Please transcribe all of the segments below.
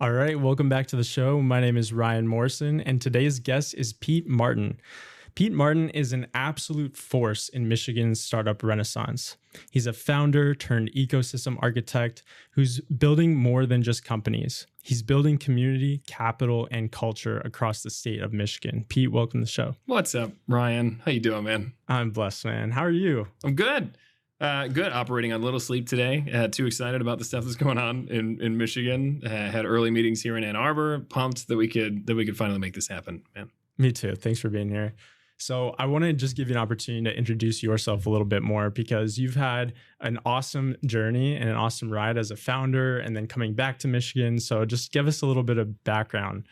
All right, welcome back to the show. My name is Ryan Morrison, and today's guest is Pete Martin. Pete Martin is an absolute force in Michigan's startup renaissance. He's a founder turned ecosystem architect who's building more than just companies. He's building community, capital, and culture across the state of Michigan. Pete, welcome to the show. What's up, Ryan? How you doing, man? I'm blessed, man. How are you? I'm good. Good. Operating on little sleep today. Too excited about the stuff that's going on in Michigan. Had early meetings here in Ann Arbor. Pumped that we could finally make this happen, man. Me too. Thanks for being here. So I want to just give you an opportunity to introduce yourself a little bit more because you've had an awesome journey and an awesome ride as a founder and then coming back to Michigan. So just give us a little bit of background.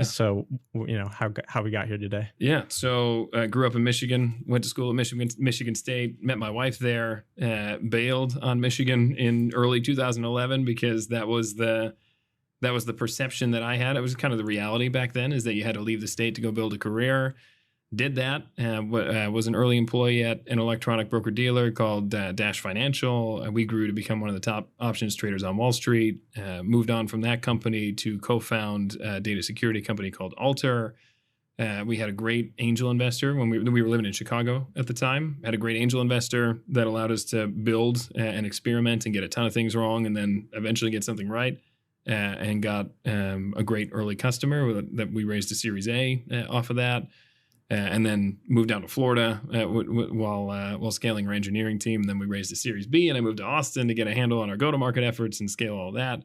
So, how we got here today. Yeah. So I grew up in Michigan, went to school at Michigan State, met my wife there, bailed on Michigan in early 2011 because that was the perception that I had. It was kind of the reality back then is that you had to leave the state to go build a career. Did that, was an early employee at an electronic broker-dealer called Dash Financial. We grew to become one of the top options traders on Wall Street. Moved on from that company to co-found a data security company called Alter. We had a great angel investor when we were living in Chicago at the time. Had a great angel investor that allowed us to build and experiment and get a ton of things wrong and then eventually get something right. And got a great early customer that we raised a Series A off of that. And then moved down to Florida while scaling our engineering team. And then we raised a Series B, and I moved to Austin to get a handle on our go-to-market efforts and scale all that.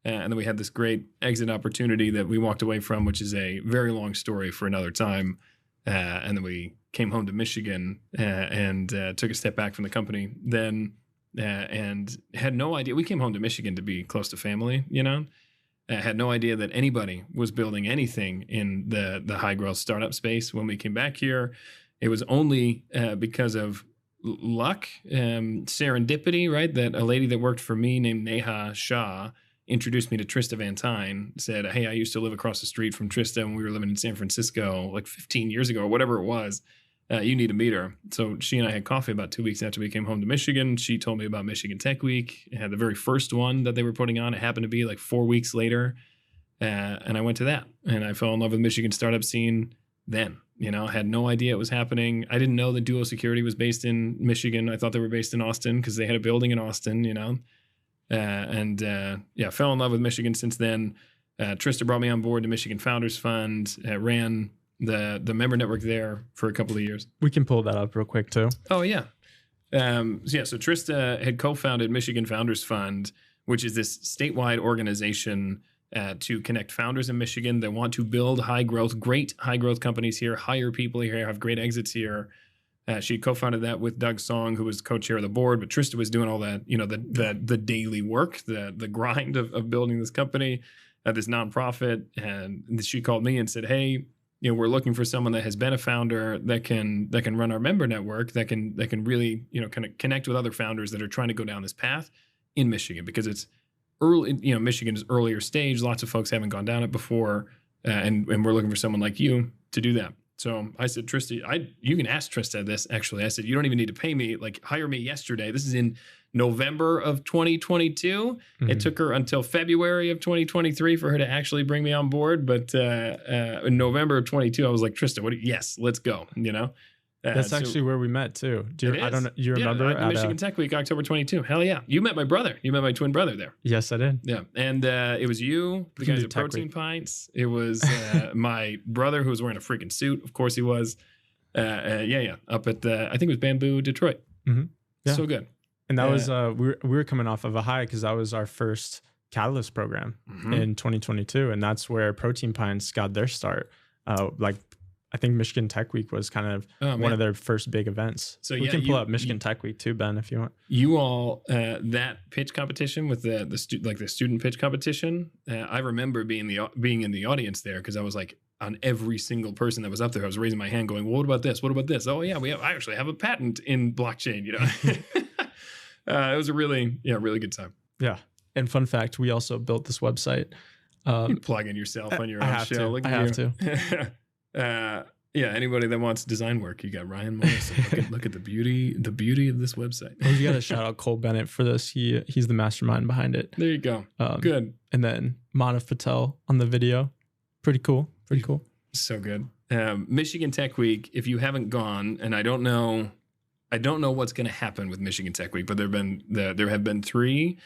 And then we had this great exit opportunity that we walked away from, which is a very long story for another time. And then we came home to Michigan and took a step back from the company then and had no idea. We came home to Michigan to be close to family, had no idea that anybody was building anything in the high growth startup space. When we came back here, it was only because of luck, serendipity, right? That a lady that worked for me named Neha Shah introduced me to Trista Van Tine, said, hey, I used to live across the street from Trista when we were living in San Francisco like 15 years ago or whatever it was. You need to meet her. So she and I had coffee about 2 weeks after we came home to Michigan. She told me about Michigan Tech Week. It had the very first one that they were putting on. It happened to be like 4 weeks later. And I went to that. And I fell in love with the Michigan startup scene then. Had no idea it was happening. I didn't know that Duo Security was based in Michigan. I thought they were based in Austin because they had a building in Austin, fell in love with Michigan since then. Trista brought me on board to Michigan Founders Fund, ran the member network there for a couple of years. We can pull that up real quick too. Oh yeah. So Trista had co-founded Michigan Founders Fund, which is this statewide organization to connect founders in Michigan that want to build great high growth companies here, hire people here, have great exits here. She co-founded that with Doug Song, who was co-chair of the board, but Trista was doing all that, the daily work, the grind of building this company, this nonprofit. And she called me and said, hey, we're looking for someone that has been a founder that can run our member network, that can really, kind of connect with other founders that are trying to go down this path in Michigan because it's early, Michigan is earlier stage. Lots of folks haven't gone down it before. And we're looking for someone like you to do that. So I said, Trista, you can ask Trista this actually. I said, you don't even need to pay me, like hire me yesterday. This is in November of 2022. Mm-hmm. It took her until February of 2023 for her to actually bring me on board. But in November of 22, I was like, Trista, yes, let's go. That's actually where we met too. I don't know. You remember? At Michigan Tech Week, October 22. Hell yeah. You met my brother. You met my twin brother there. Yes, I did. Yeah. And it was you, the guys at Protein Pints. It was my brother who was wearing a freaking suit. Of course he was. Up at I think it was Bamboo, Detroit. Mm-hmm. Yeah. So good. And that was, we were coming off of a high because that was our first Catalyst program in 2022. And that's where Protein Pints got their start. I think Michigan Tech Week was kind of one of their first big events. So we can pull up Michigan Tech Week too, Ben, if you want. You all that pitch competition with the student pitch competition. I remember being in the audience there because I was like on every single person that was up there. I was raising my hand, going, well, "What about this? What about this? Oh yeah, I actually have a patent in blockchain." It was a really good time. Yeah, and fun fact, we also built this website. You plug in yourself on your own show. I have to. Anybody that wants design work, you got Ryan Morrison. Look at the beauty of this website. Oh, you got to shout out Cole Bennett for this. He's the mastermind behind it. There you go. Good. And then Manav Patel on the video. Pretty cool. Pretty cool. So good. Michigan Tech Week, if you haven't gone, and I don't know what's going to happen with Michigan Tech Week, but there have been three.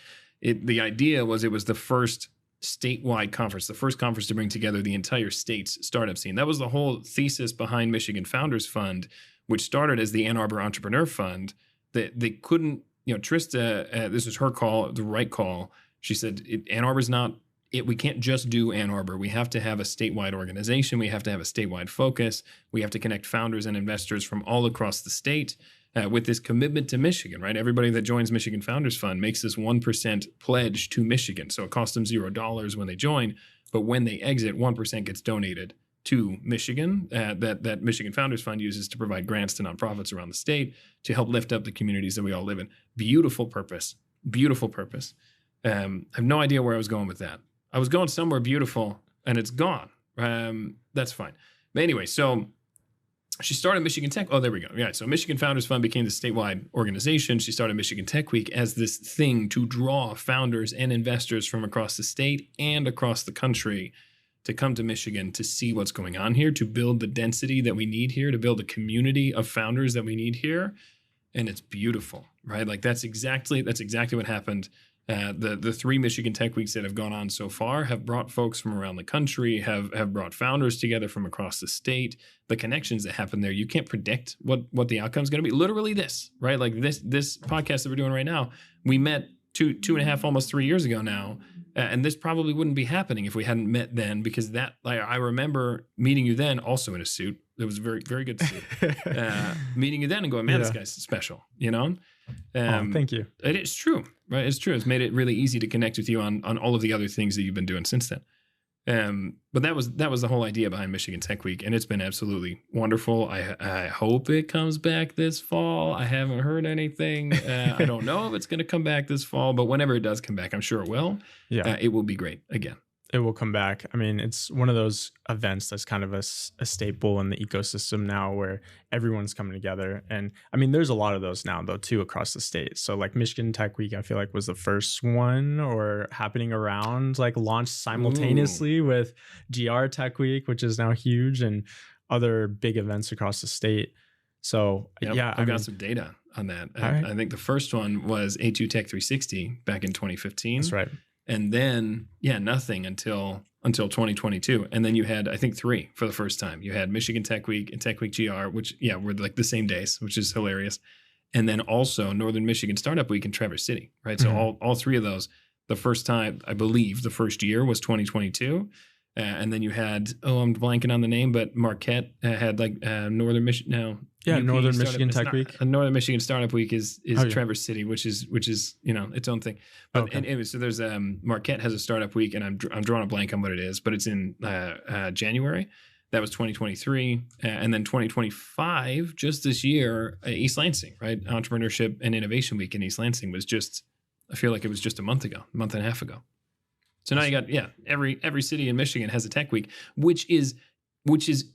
The idea was it was the first statewide conference, the first conference to bring together the entire state's startup scene. That was the whole thesis behind Michigan Founders Fund, which started as the Ann Arbor Entrepreneur Fund. That they couldn't, Trista, this was her call, the right call. She said, Ann Arbor's not it. We can't just do Ann Arbor. We have to have a statewide organization. We have to have a statewide focus. We have to connect founders and investors from all across the state with this commitment to Michigan, right? Everybody that joins Michigan Founders Fund makes this 1% pledge to Michigan. So it costs them $0 when they join, but when they exit, 1% gets donated to Michigan that Michigan Founders Fund uses to provide grants to nonprofits around the state to help lift up the communities that we all live in. Beautiful purpose. Beautiful purpose. I have no idea where I was going with that. I was going somewhere beautiful and it's gone. That's fine. But anyway, so she started Michigan Tech. Oh, there we go. Yeah. So Michigan Founders Fund became the statewide organization. She started Michigan Tech Week as this thing to draw founders and investors from across the state and across the country to come to Michigan to see what's going on here, to build the density that we need here, to build a community of founders that we need here. And it's beautiful, right? Like that's exactly what happened. The three Michigan Tech Weeks that have gone on so far have brought folks from around the country, have brought founders together from across the state. The connections that happen there, you can't predict what the outcome is going to be. Literally this, right? Like this podcast that we're doing right now, we met two and a half, almost 3 years ago now. And this probably wouldn't be happening if we hadn't met then, because I remember meeting you then also in a suit. It was a very, very good suit. Meeting you then and going, man, This guy's special, Thank you. It's true, right? It's true. It's made it really easy to connect with you on all of the other things that you've been doing since then. But that was the whole idea behind Michigan Tech Week, and it's been absolutely wonderful. I hope it comes back this fall. I haven't heard anything. I don't know if it's going to come back this fall, but whenever it does come back, I'm sure it will. Yeah, it will be great again. It will come back. I mean, it's one of those events that's kind of a staple in the ecosystem now where everyone's coming together. And I mean, there's a lot of those now, though, too, across the state. So like Michigan Tech Week, I feel like was the first one or happening around, like launched simultaneously with GR Tech Week, which is now huge, and other big events across the state. So yeah, I've got some data on that. I think the first one was A2 Tech 360 back in 2015. That's right. And then, nothing until 2022. And then you had, I think, three for the first time. You had Michigan Tech Week and Tech Week GR, which, were like the same days, which is hilarious. And then also Northern Michigan Startup Week in Traverse City, right? So all three of those, the first time, I believe the first year was 2022. And then you had, I'm blanking on the name, but Marquette had like Northern Michigan. No, Northern Michigan Tech Week. Northern Michigan Startup Week is Traverse City, which is its own thing. But anyway, so there's Marquette has a Startup Week, and I'm drawing a blank on what it is, but it's in January. That was 2023, and then 2025, just this year, East Lansing, right? Entrepreneurship and Innovation Week in East Lansing was just, I feel like it was just a month and a half ago. So now you got, every city in Michigan has a tech week, which is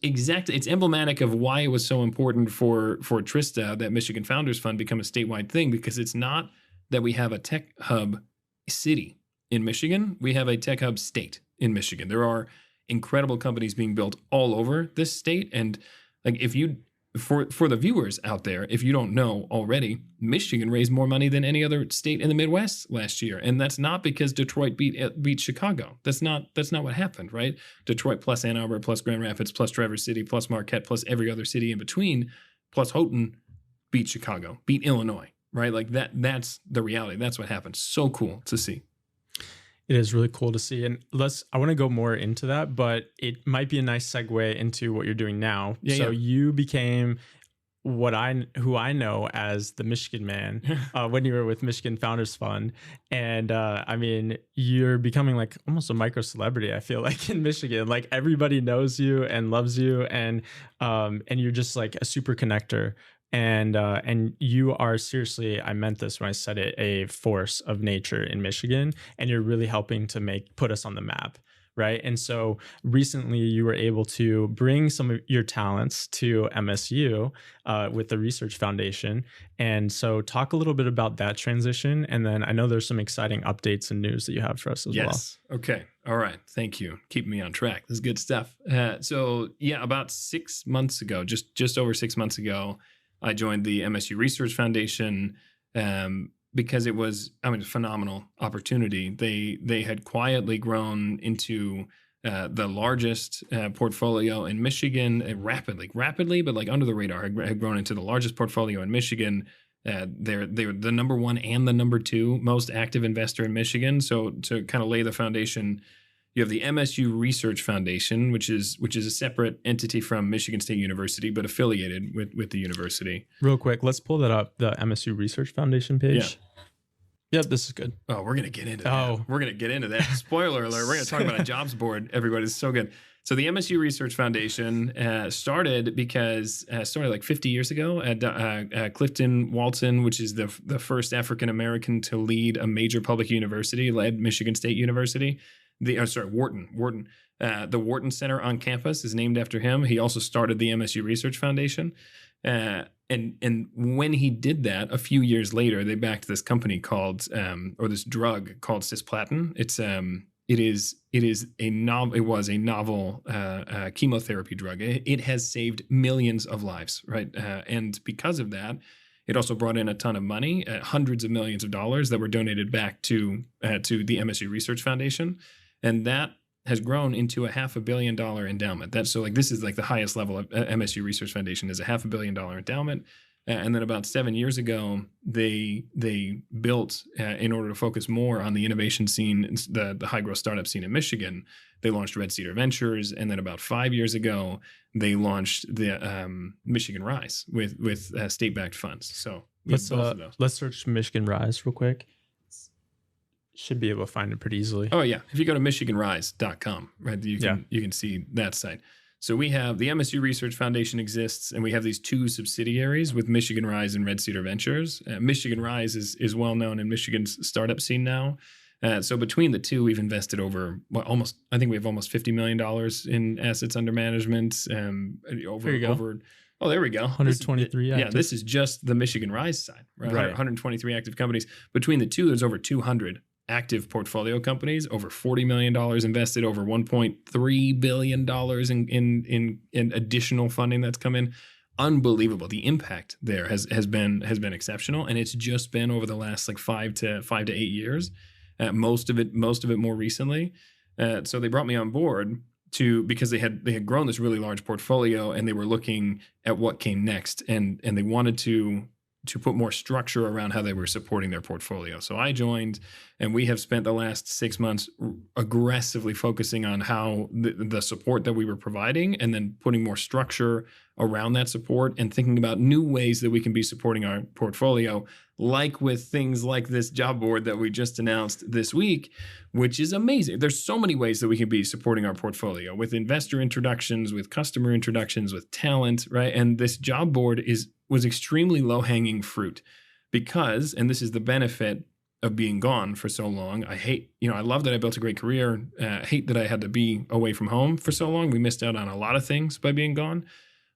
exactly, it's emblematic of why it was so important for Trista that Michigan Founders Fund become a statewide thing, because it's not that we have a tech hub city in Michigan. We have a tech hub state in Michigan. There are incredible companies being built all over this state. And like for the viewers out there, if you don't know already, Michigan raised more money than any other state in the Midwest last year, and that's not because Detroit beat Chicago. That's not what happened, right? Detroit plus Ann Arbor plus Grand Rapids plus Traverse City plus Marquette plus every other city in between plus Houghton beat Chicago, beat Illinois, right? Like that's the reality. That's what happened. So cool to see. It is really cool to see. And I want to go more into that, but it might be a nice segue into what you're doing now. You became who I know as the Michigan man when you were with Michigan Founders Fund. And I mean, you're becoming like almost a micro celebrity, I feel like, in Michigan. Like everybody knows you and loves you, and you're just like a super connector. And you are seriously, I meant this when I said it, a force of nature in Michigan, and you're really helping to put us on the map, right? And so recently you were able to bring some of your talents to MSU with the Research Foundation. And so talk a little bit about that transition. And then I know there's some exciting updates and news that you have for us as well. Yes. Okay. All right. Thank you. Keeping me on track. This is good stuff. So yeah, about 6 months ago, just over 6 months ago, I joined the MSU Research Foundation because it was, a phenomenal opportunity. They had quietly grown into the largest portfolio in Michigan, rapidly, but like under the radar, had grown into the largest portfolio in Michigan. They're the number one and the number two most active investor in Michigan. So to kind of lay the foundation, you have the MSU Research Foundation, which is a separate entity from Michigan State University, but affiliated with the university. Real quick, let's pull that up, the MSU Research Foundation page. Yep, this is good. Oh, we're going to get into that. We're going to get into that. Spoiler alert, we're going to talk about a jobs board, everybody. It's so good. So the MSU Research Foundation started like 50 years ago at Clifton Walton, which is the first African-American to lead a major public university, led Michigan State University. Wharton. The Wharton Center on campus is named after him. He also started the MSU Research Foundation. And when he did that, a few years later, they backed this company called, or this drug called cisplatin. It was a novel chemotherapy drug. It has saved millions of lives, right? And because of that, it also brought in a ton of money, hundreds of millions of dollars that were donated back to the MSU Research Foundation, and that has grown into a $500 million endowment. This is like the highest level of MSU Research Foundation is a $500 million endowment. And then about 7 years ago, they built, in order to focus more on the innovation scene, the high growth startup scene in Michigan, they launched Red Cedar Ventures. And then about 5 years ago, they launched the Michigan Rise with state-backed funds. So both of those. Let's search Michigan Rise real quick. Should be able to find it pretty easily. Oh yeah, if you go to michiganrise.com, right, you can see that site. So we have the MSU Research Foundation exists, and we have these two subsidiaries with Michigan Rise and Red Cedar Ventures. Michigan Rise is well known in Michigan's startup scene now. So between the two, we've invested over I think we have almost $50 million in assets under management. There we go. 123 active. Yeah, this is just the Michigan Rise side, right? 123 active companies. Between the two, there's over 200 active portfolio companies, over $40 million invested, over $1.3 billion in additional funding that's come in. Unbelievable. The impact there has been exceptional, and it's just been over the last like 5 to 8 years. Most of it more recently. So they brought me on board because they had grown this really large portfolio, and they were looking at what came next, and they wanted to put more structure around how they were supporting their portfolio. So I joined, and we have spent the last 6 months aggressively focusing on how the support that we were providing, and then putting more structure around that support and thinking about new ways that we can be supporting our portfolio, like with things like this job board that we just announced this week, which is amazing. There's so many ways that we can be supporting our portfolio, with investor introductions, with customer introductions, with talent, right? And this job board was extremely low-hanging fruit because, and this is the benefit of being gone for so long. I love that I built a great career. Hate that I had to be away from home for so long. We missed out on a lot of things by being gone.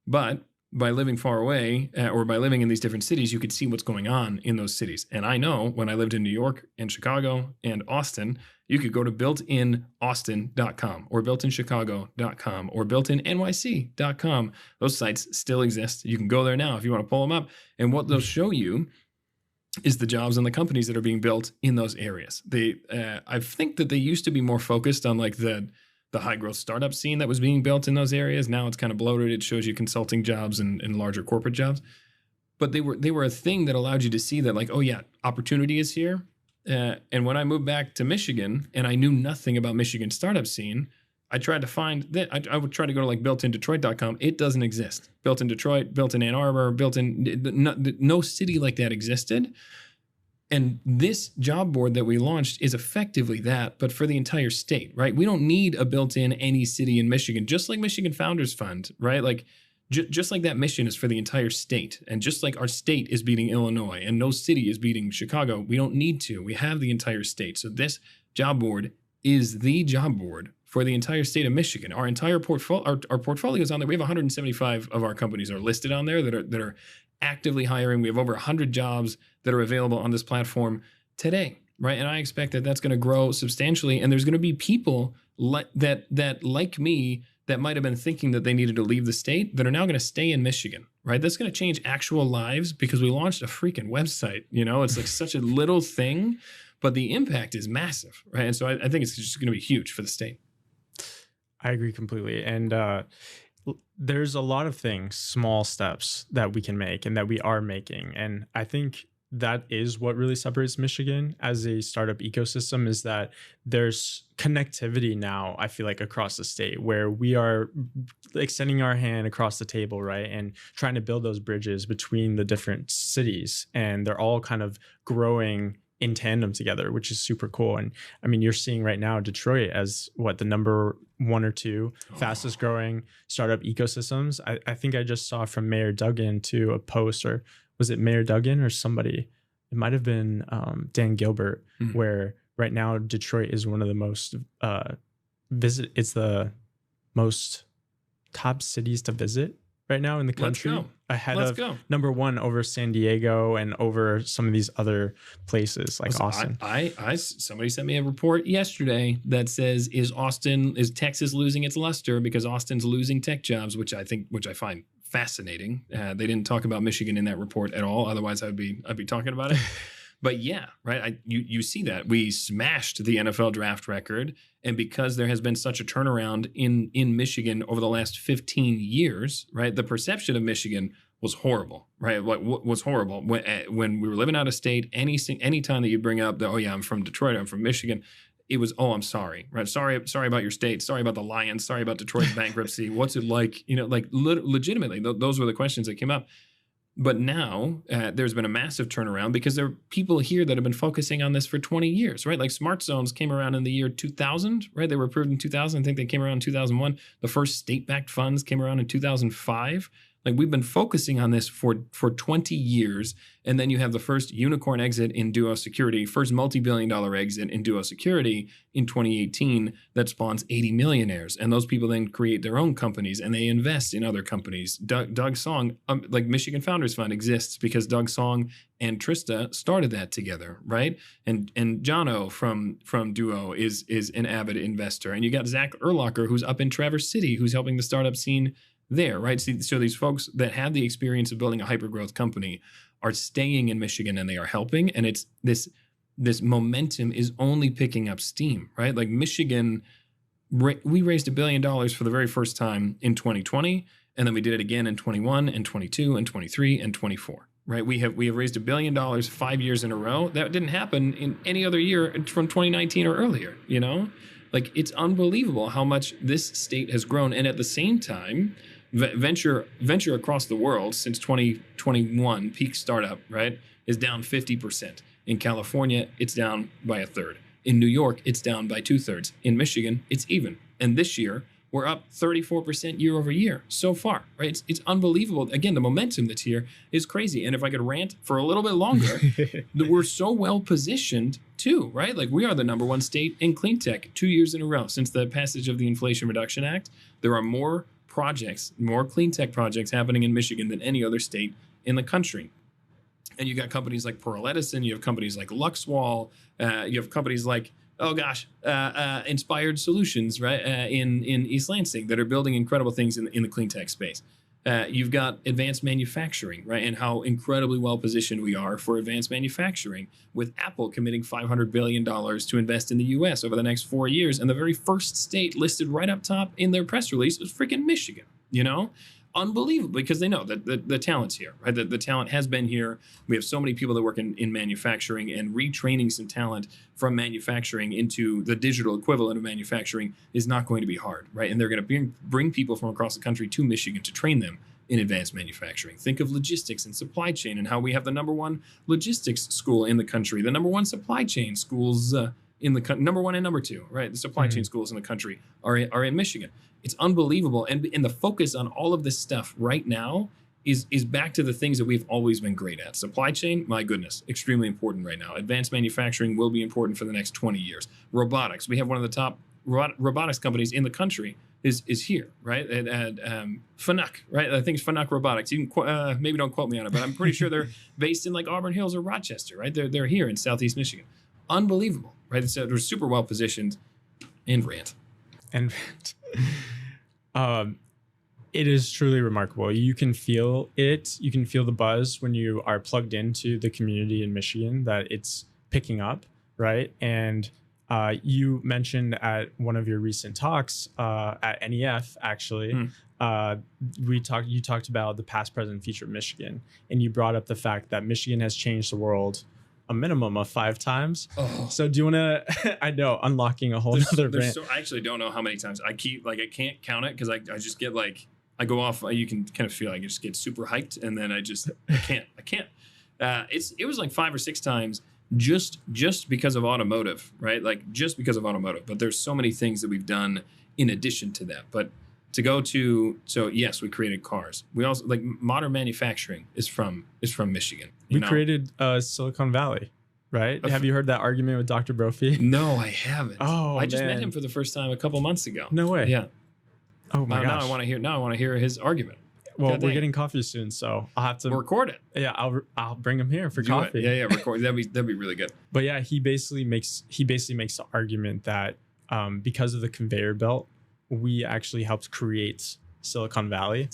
But by living far away, or by living in these different cities, you could see what's going on in those cities. And I know when I lived in New York and Chicago and Austin, you could go to builtinaustin.com or builtinchicago.com or builtinnyc.com. Those sites still exist. You can go there now if you want to pull them up. And what they'll show you is the jobs and the companies that are being built in those areas. I think that they used to be more focused on like the high growth startup scene that was being built in those areas. Now it's kind of bloated. It shows you consulting jobs and larger corporate jobs. But they were a thing that allowed you to see that, like, oh yeah, opportunity is here. And when I moved back to Michigan and I knew nothing about Michigan startup scene, I tried to find that. I would try to go to like builtindetroit.com. It doesn't exist. Built in Detroit, built in Ann Arbor, no city like that existed. And this job board that we launched is effectively that, but for the entire state, right? We don't need a built-in any city in Michigan, just like Michigan Founders Fund, right? Like just like that mission is for the entire state. And just like our state is beating Illinois and no city is beating Chicago, we don't need to. We have the entire state. So this job board is the job board for the entire state of Michigan. Our entire portfolio, our portfolio is on there. We have 175 of our companies are listed on there that are actively hiring. We have over 100 jobs that are available on this platform today, right? And I expect that that's going to grow substantially. And there's going to be people that like me that might have been thinking that they needed to leave the state that are now going to stay in Michigan, right? That's going to change actual lives because we launched a freaking website. It's like such a little thing, but the impact is massive, right? And so I think it's just going to be huge for the state. I agree completely. And there's a lot of things, small steps that we can make and that we are making. And I think that is what really separates Michigan as a startup ecosystem, is that there's connectivity now, I feel like, across the state, where we are extending our hand across the table, right? And trying to build those bridges between the different cities. And they're all kind of growing in tandem together, which is super cool. And I mean, you're seeing right now Detroit as the number 1 or 2 fastest growing startup ecosystems. I think I just saw from Mayor Duggan to a post, or was it Mayor Duggan or somebody? It might have been Dan Gilbert, where right now Detroit is one of the most it's the most top cities to visit right now in the country, ahead of number 1 over San Diego and over some of these other places like Austin. Somebody sent me a report yesterday that says, is Texas losing its luster because Austin's losing tech jobs, which I find fascinating. They didn't talk about Michigan in that report at all. Otherwise, I'd be talking about it. But yeah, right. You see that we smashed the NFL draft record, and because there has been such a turnaround in Michigan over the last 15 years, right? The perception of Michigan was horrible, right? What was horrible when we were living out of state. Any time that you bring up that, oh yeah, I'm from Detroit, I'm from Michigan, it was, oh, I'm sorry, right? Sorry about your state. Sorry about the Lions. Sorry about Detroit's bankruptcy. What's it like? Legitimately, those were the questions that came up. But now there's been a massive turnaround because there are people here that have been focusing on this for 20 years, right? Like smart zones came around in the year 2000, right? They were approved in 2000. I think they came around in 2001. The first state-backed funds came around in 2005. Like we've been focusing on this for 20 years. And then you have the first unicorn exit in Duo Security, first multi-billion-dollar exit in Duo Security in 2018 that spawns 80 millionaires. And those people then create their own companies and they invest in other companies. Doug Song, like Michigan Founders Fund exists because Doug Song and Trista started that together, right? And Jono from Duo is an avid investor. And you got Zach Erlacher, who's up in Traverse City, who's helping the startup scene there, right? So these folks that have the experience of building a hypergrowth company are staying in Michigan and they are helping. And it's this momentum is only picking up steam, right? Like Michigan, we raised $1 billion for the very first time in 2020. And then we did it again in 21 and 22 and 23 and 24, right? We have raised $1 billion 5 years in a row. That didn't happen in any other year from 2019 or earlier, Like it's unbelievable how much this state has grown. And at the same time, venture across the world since 2021, peak startup, right, is down 50%. In California, it's down by a third. In New York, it's down by 2/3. In Michigan, it's even. And this year, we're up 34% year over year so far, right? It's unbelievable. Again, the momentum that's here is crazy. And if I could rant for a little bit longer, we're so well positioned too, right? Like we are the number 1 state in clean tech 2 years in a row since the passage of the Inflation Reduction Act. There are more clean tech projects happening in Michigan than any other state in the country. And you got companies like Pearl Edison, you have companies like Luxwall, you have companies like, Inspired Solutions, right, in East Lansing that are building incredible things in the clean tech space. You've got advanced manufacturing, right, and how incredibly well positioned we are for advanced manufacturing, with Apple committing $500 billion to invest in the U.S. over the next 4 years. And the very first state listed right up top in their press release was freaking Michigan, Unbelievable, because they know that the talent's here, right? The talent has been here. We have so many people that work in manufacturing, and retraining some talent from manufacturing into the digital equivalent of manufacturing is not going to be hard, right? And they're going to bring people from across the country to Michigan to train them in advanced manufacturing. Think of logistics and supply chain and how we have the number 1 logistics school in the country, the number 1 supply chain schools in the number 1 and number 2, right? The supply chain schools in the country are in Michigan. It's unbelievable. And the focus on all of this stuff right now is back to the things that we've always been great at. Supply chain, my goodness, extremely important right now. Advanced manufacturing will be important for the next 20 years. Robotics, we have one of the top robotics companies in the country is here, right? And Fanuc, right? I think it's Fanuc Robotics. You can maybe don't quote me on it, but I'm pretty sure they're based in like Auburn Hills or Rochester, right? They're here in Southeast Michigan. Unbelievable, right? So they're super well positioned. And rant. It is truly remarkable. You can feel it. You can feel the buzz when you are plugged into the community in Michigan that it's picking up, right? And you mentioned at one of your recent talks at NEF, actually, you talked about the past, present, future of Michigan, and you brought up the fact that Michigan has changed the world a minimum of 5 times. Oh. So do you want to, I know, unlocking a whole other rant. I actually don't know how many times. I can't count it because I just get like, I go off, you can kind of feel like I just get super hyped and then I can't. It was like 5 or 6 times just because of automotive, right? Like just because of automotive. But there's so many things that we've done in addition to that. But so yes, we created cars. We also like modern manufacturing is from Michigan. We created Silicon Valley, right? Have you heard that argument with Dr. Brophy? No, I haven't. Oh, I just met him for the first time a couple months ago. No way. Yeah. Oh my gosh. Now I want to hear his argument. Well, we're getting coffee soon, so I'll have to record it. Yeah, I'll bring him here for coffee. Yeah, record. That'd be really good. But yeah, he basically makes the argument that because of the conveyor belt, we actually helped create Silicon Valley.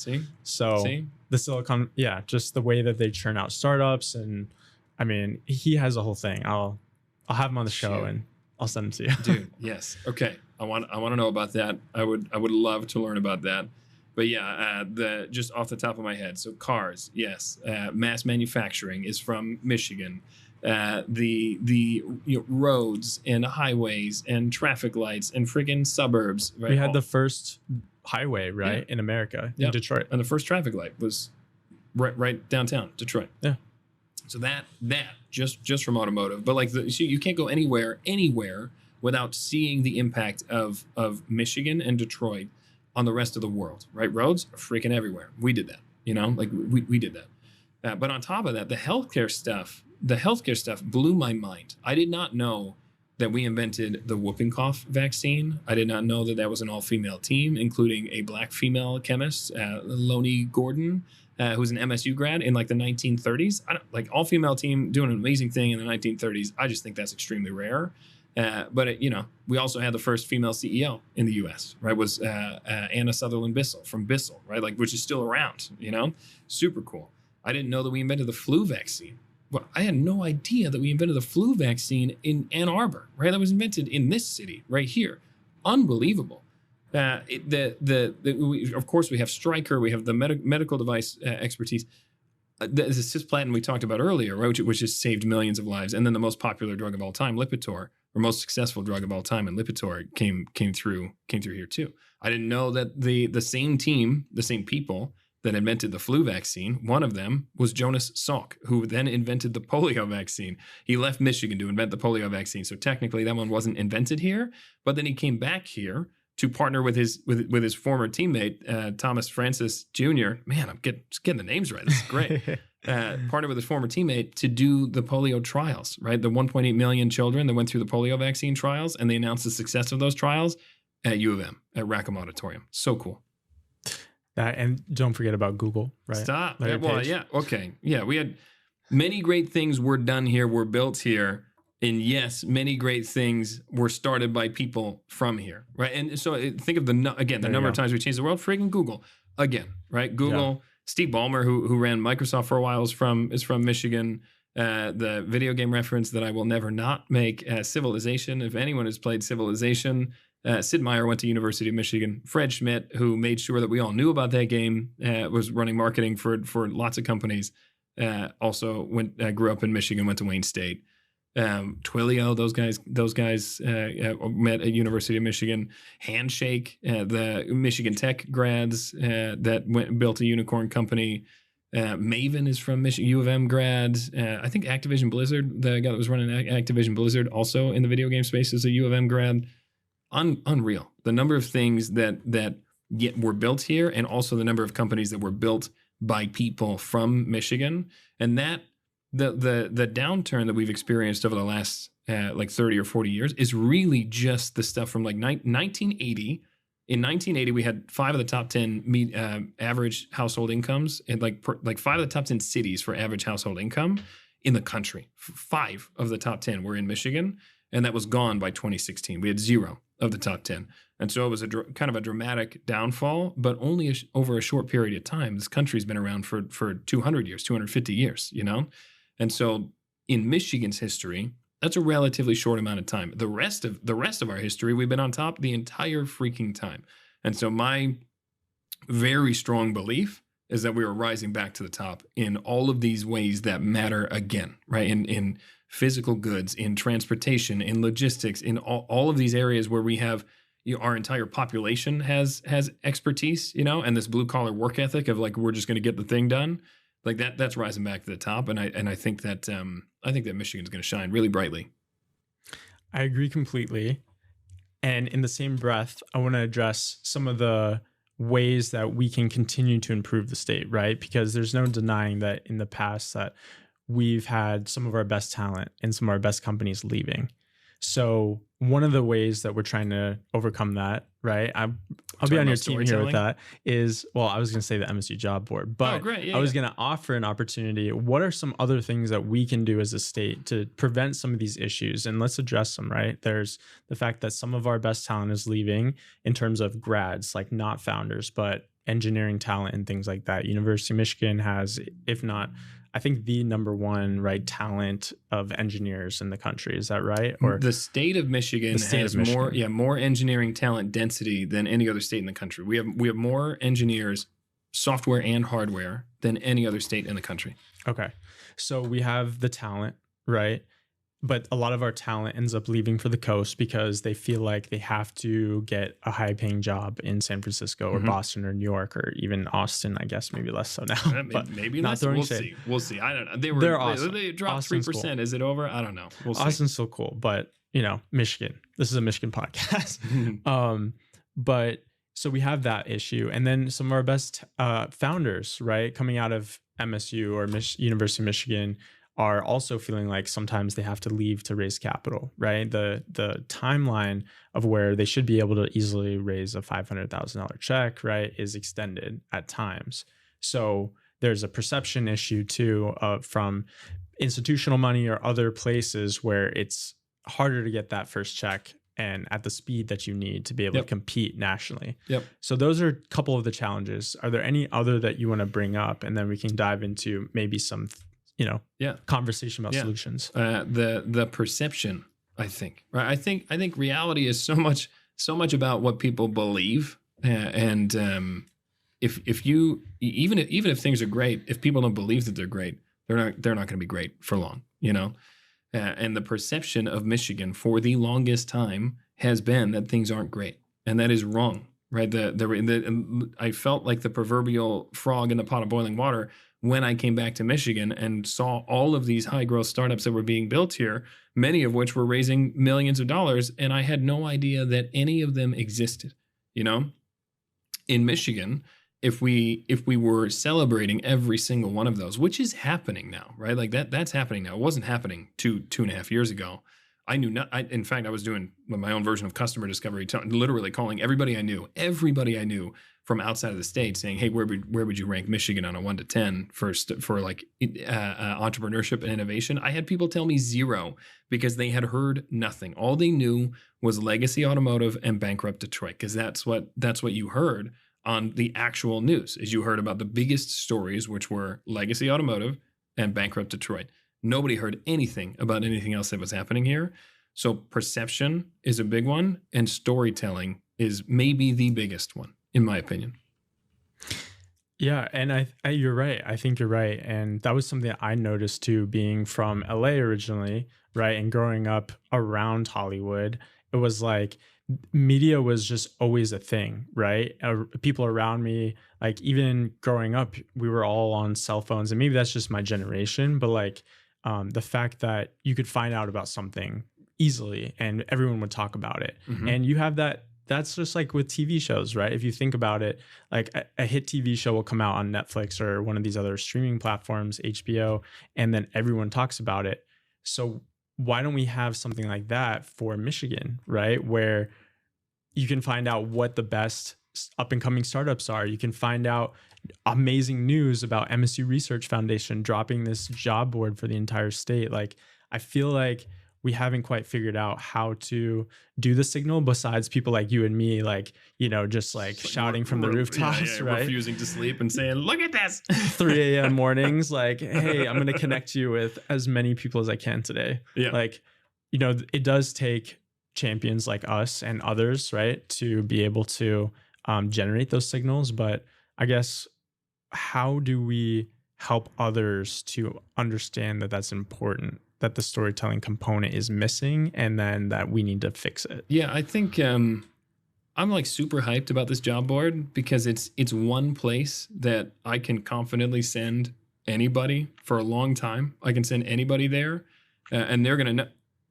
The Silicon, just the way that they churn out startups, and I mean, he has a whole thing. I'll have him on the show and I'll send him to you, dude. Yes. Okay. I want to know about that. I would love to learn about that. But yeah, just off the top of my head, so cars, yes. Mass manufacturing is from Michigan. The roads and highways and traffic lights and friggin' suburbs. Right? We had the first highway, right, in America, in Detroit, and the first traffic light was right downtown Detroit. Yeah. So that just from automotive, but like you can't go anywhere without seeing the impact of Michigan and Detroit on the rest of the world. Right, roads are freaking everywhere. We did that, like we did that. But on top of that, the healthcare stuff blew my mind. I did not know that we invented the whooping cough vaccine. I did not know that was an all-female team, including a black female chemist, Lonnie Gordon, who's an MSU grad in like the 1930s. All-female team doing an amazing thing in the 1930s. I just think that's extremely rare. But we also had the first female CEO in the U.S. Right? Was Anna Sutherland Bissell from Bissell, right? Like, which is still around. Super cool. I didn't know that we invented the flu vaccine. Well, I had no idea that we invented the flu vaccine in Ann Arbor, right? That was invented in this city right here. Unbelievable. Of course, we have Stryker. We have the medical device expertise. The cisplatin we talked about earlier, right, which has saved millions of lives. And then the most popular drug of all time, Lipitor, or most successful drug of all time, and Lipitor came through here too. I didn't know that the same team, the same people that invented the flu vaccine, one of them was Jonas Salk, who then invented the polio vaccine. He left Michigan to invent the polio vaccine. So technically that one wasn't invented here, but then he came back here to partner with his former teammate, Thomas Francis Jr. Man, I'm getting the names right. This is great. Partnered with his former teammate to do the polio trials, right? The 1.8 million children that went through the polio vaccine trials, and they announced the success of those trials at U of M, at Rackham Auditorium. So cool. And don't forget about Google, right? Stop. Okay. Yeah, we had many great things were done here, were built here. And yes, many great things were started by people from here, right? And so think of the number of times we changed the world. Friggin' Google again, right? Google. Yeah. Steve Ballmer, who ran Microsoft for a while, is from Michigan. The video game reference that I will never not make, Civilization. If anyone has played Civilization, Sid Meier went to University of Michigan. Fred Schmidt, who made sure that we all knew about that game, was running marketing for lots of companies. Also grew up in Michigan, went to Wayne State. Twilio, those guys met at University of Michigan. Handshake, the Michigan Tech grads that built a unicorn company. Maven is from Michigan, U of M grad. I think Activision Blizzard, the guy that was running Activision Blizzard, also in the video game space, is a U of M grad. Unreal. The number of things that were built here, and also the number of companies that were built by people from Michigan, and that the downturn that we've experienced over the last like 30 or 40 years is really just the stuff from like 1980. In 1980, we had 5 of the top 10 average household incomes, and like 5 of the top 10 cities for average household income in the country. 5 of the top 10 were in Michigan, and that was gone by 2016. We had 0 of the top 10. And so it was kind of a dramatic downfall, but only over a short period of time. This country's been around for 200 years, 250 years, you know? And so in Michigan's history, that's a relatively short amount of time. The rest of our history, we've been on top the entire freaking time. And so my very strong belief is that we are rising back to the top in all of these ways that matter again, right? In physical goods, in transportation, in logistics, in all of these areas where we have, our entire population has expertise, and this blue collar work ethic of like, we're just going to get the thing done. Like that's rising back to the top, and I think that Michigan's going to shine really brightly. I agree completely, and in the same breath, I want to address some of the ways that we can continue to improve the state, right? Because there's no denying that in the past that we've had some of our best talent and some of our best companies leaving. So one of the ways that we're trying to overcome that, right? I'll be on your team here with that is, well, I was going to say the MSU job board, but I was going to offer an opportunity. What are some other things that we can do as a state to prevent some of these issues? And let's address them, right? There's the fact that some of our best talent is leaving in terms of grads, like not founders, but engineering talent and things like that. University of Michigan has, if not, I think the number one, right, talent of engineers in the country. Is that right? Or the state of Michigan has more engineering talent density than any other state in the country. We have more engineers, software and hardware, than any other state in the country. Okay. So we have the talent, right? But a lot of our talent ends up leaving for the coast because they feel like they have to get a high paying job in San Francisco or Boston or New York or even Austin, I guess, maybe less so now. But maybe not. We'll see. I don't know. They're awesome. They dropped 3%. Cool. Is it over? I don't know. We'll see. Austin's still cool, but Michigan. This is a Michigan podcast. But so we have that issue. And then some of our best founders, right, coming out of MSU or University of Michigan are also feeling like sometimes they have to leave to raise capital, right? The timeline of where they should be able to easily raise a $500,000 check, right, is extended at times. So there's a perception issue too from institutional money or other places where it's harder to get that first check and at the speed that you need to be able to compete nationally. So those are a couple of the challenges. Are there any other that you want to bring up? And then we can dive into maybe some conversation about solutions. The perception, I think, right? I think reality is so much about what people believe, and if you even if things are great, if people don't believe that they're great, they're not going to be great for long, and the perception of Michigan for the longest time has been that things aren't great, and that is wrong, right? I felt like the proverbial frog in the pot of boiling water when I came back to Michigan and saw all of these high growth startups that were being built here, many of which were raising millions of dollars, and I had no idea that any of them existed. In Michigan, if we were celebrating every single one of those, which is happening now, right? Like that's happening now. It wasn't happening 2.5 years ago. I knew not. In fact, I was doing my own version of customer discovery, literally calling everybody I knew from outside of the state, saying, "Hey, where would you rank Michigan on a 1 to 10 for like entrepreneurship and innovation?" I had people tell me 0 because they had heard nothing. All they knew was legacy automotive and bankrupt Detroit, because that's what you heard on the actual news. Is you heard about the biggest stories, which were legacy automotive and bankrupt Detroit. Nobody heard anything about anything else that was happening here. So perception is a big one, and storytelling is maybe the biggest one, in my opinion. Yeah, and you're right. I think you're right. And that was something that I noticed too, being from LA originally, right? And growing up around Hollywood, it was like media was just always a thing, right? People around me, like even growing up, we were all on cell phones, and maybe that's just my generation, but like the fact that you could find out about something easily and everyone would talk about it. And you have that that's just like with TV shows, right? If you think about it, like a hit TV show will come out on Netflix or one of these other streaming platforms, HBO, and then everyone talks about it. So why don't we have something like that for Michigan, right? Where you can find out what the best up and coming startups are. You can find out amazing news about MSU Research Foundation dropping this job board for the entire state. Like, I feel like we haven't quite figured out how to do the signal besides people like you and me, like, you know, just like shouting from the rooftops, right? Refusing to sleep and saying, look at this. 3 a.m. mornings, like, hey, I'm going to connect you with as many people as I can today. Yeah. Like, you know, it does take champions like us and others, right, to be able to generate those signals. But I guess, how do we help others to understand that that's important, that the storytelling component is missing, and then that we need to fix it? Yeah, I think I'm like super hyped about this job board because it's one place that I can confidently send anybody for a long time. I can send anybody there, and they're gonna know.